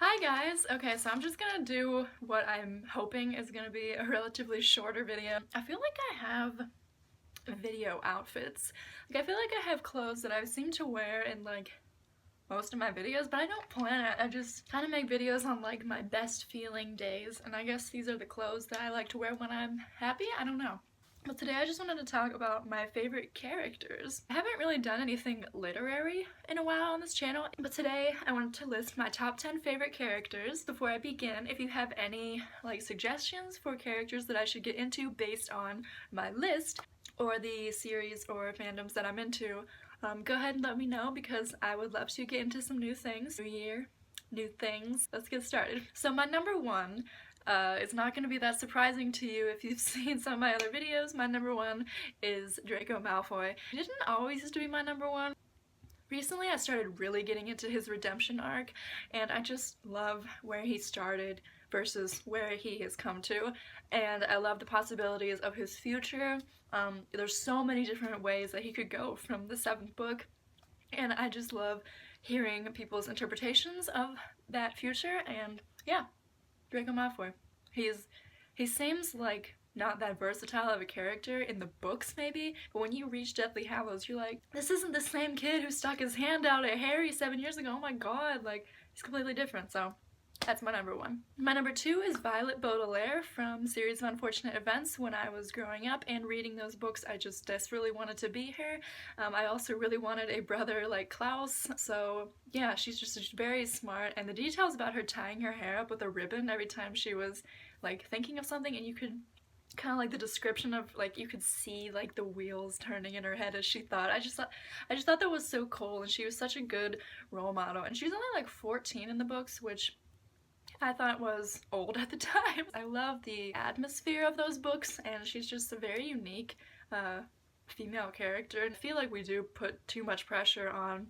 Hi guys! Okay, so I'm just gonna do what I'm hoping is gonna be a relatively shorter video. I feel like I have video outfits. I feel like I have clothes that I seem to wear in most of my videos, but I don't plan it. I just kind of make videos on my best feeling days, and I guess these are the clothes that I like to wear when I'm happy? I don't know. But today I just wanted to talk about my favorite characters. I haven't really done anything literary in a while on this channel, but today I wanted to list my top 10 favorite characters. Before I begin, if you have any suggestions for characters that I should get into based on my list, or the series or fandoms that I'm into, go ahead and let me know because I would love to get into some new things. New year, new things. Let's get started. So my number one, it's not going to be that surprising to you if you've seen some of my other videos. My number one is Draco Malfoy. He didn't always used to be my number one. Recently I started really getting into his redemption arc, and I just love where he started versus where he has come to, and I love the possibilities of his future. There's so many different ways that he could go from the 7th book, and I just love hearing people's interpretations of that future, and yeah. Draco Malfoy. He seems like not that versatile of a character in the books maybe, but when you reach Deathly Hallows you're like, this isn't the same kid who stuck his hand out at Harry 7 years ago, oh my god, he's completely different, so that's my number one. My number two is Violet Baudelaire from Series of Unfortunate Events. When I was growing up and reading those books, I just desperately wanted to be her. I also really wanted a brother like Klaus, so yeah, she's just very smart, and the details about her tying her hair up with a ribbon every time she was thinking of something, and you could kind of the description of you could see the wheels turning in her head as she thought. I just thought that was so cool, and she was such a good role model, and she was only 14 in the books, which I thought was old at the time. I love the atmosphere of those books, and she's just a very unique female character. I feel like we do put too much pressure on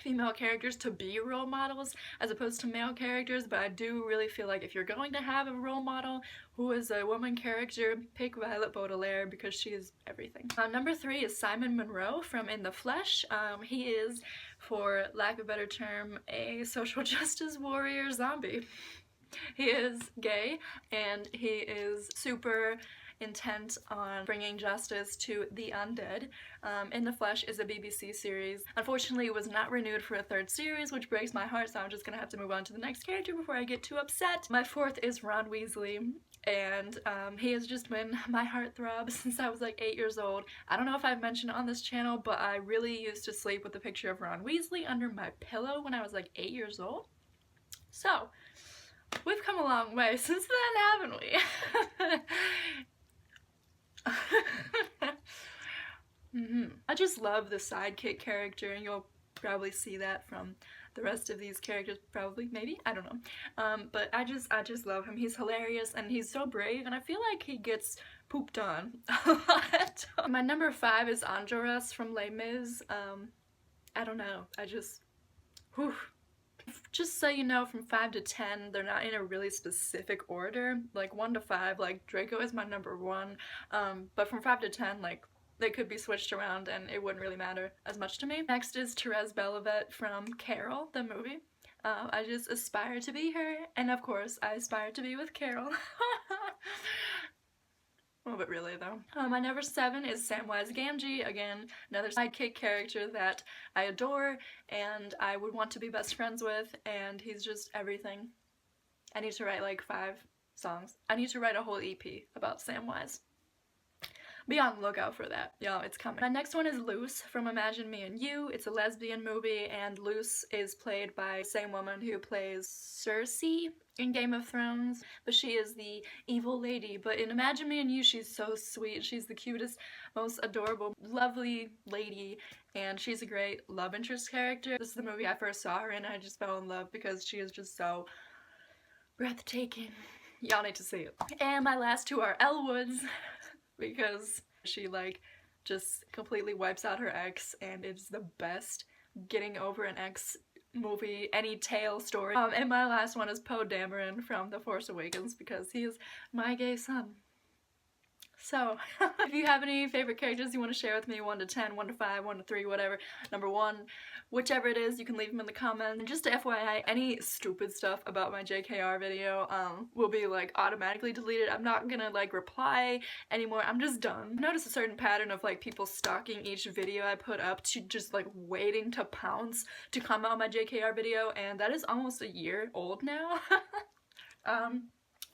female characters to be role models as opposed to male characters, but I do really feel like if you're going to have a role model who is a woman character, pick Violet Baudelaire because she is everything. Number three is Simon Monroe from In the Flesh. He is, for lack of a better term, a social justice warrior zombie. He is gay, and he is super intent on bringing justice to the undead. In the Flesh is a BBC series. Unfortunately, it was not renewed for a 3rd series, which breaks my heart, so I'm just gonna have to move on to the next character before I get too upset. My fourth is Ron Weasley, and he has just been my heartthrob since I was 8 years old. I don't know if I've mentioned it on this channel, but I really used to sleep with a picture of Ron Weasley under my pillow when I was 8 years old. So, we've come a long way since then, haven't we? I just love the sidekick character, and you'll probably see that from the rest of these characters, probably, maybe, I don't know. But I just love him. He's hilarious, and he's so brave, and I feel like he gets pooped on a lot. My number five is Andros from Les Mis. I don't know, whew. Just so you know, from 5 to 10, they're not in a really specific order. 1 to 5, Draco is my number one, but from 5 to 10, they could be switched around and it wouldn't really matter as much to me. Next is Torres from Carol, the movie. I just aspire to be her, and of course, I aspire to be with Carol. Well, but really though. My number 7 is Samwise Gamgee, again, another sidekick character that I adore and I would want to be best friends with, and he's just everything. I need to write 5 songs. I need to write a whole EP about Samwise. Be on the lookout for that. Y'all, it's coming. My next one is Luce from Imagine Me and You. It's a lesbian movie, and Luce is played by the same woman who plays Cersei in Game of Thrones, but she is the evil lady. But in Imagine Me and You, she's so sweet. She's the cutest, most adorable, lovely lady, and she's a great love interest character. This is the movie I first saw her in, and I just fell in love because she is just so breathtaking. Y'all need to see it. And my last two are Elwoods, because she just completely wipes out her ex, and it's the best getting over an ex movie, any tale story. And my last one is Poe Dameron from The Force Awakens, because he is my gay son. So, if you have any favorite characters you want to share with me, 1 to 10, 1 to 5, 1 to 3, whatever, number 1, whichever it is, you can leave them in the comments. And just to FYI, any stupid stuff about my JKR video will be like automatically deleted. I'm not gonna like reply anymore. I'm just done. I noticed a certain pattern of like people stalking each video I put up to just like waiting to pounce to comment on my JKR video, and that is almost a year old now.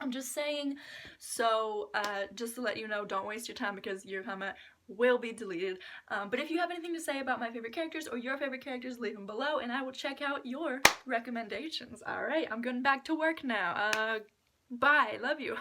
I'm just saying, so just to let you know, don't waste your time because your comment will be deleted. But if you have anything to say about my favorite characters or your favorite characters, leave them below and I will check out your recommendations. Alright, I'm going back to work now. Bye, love you.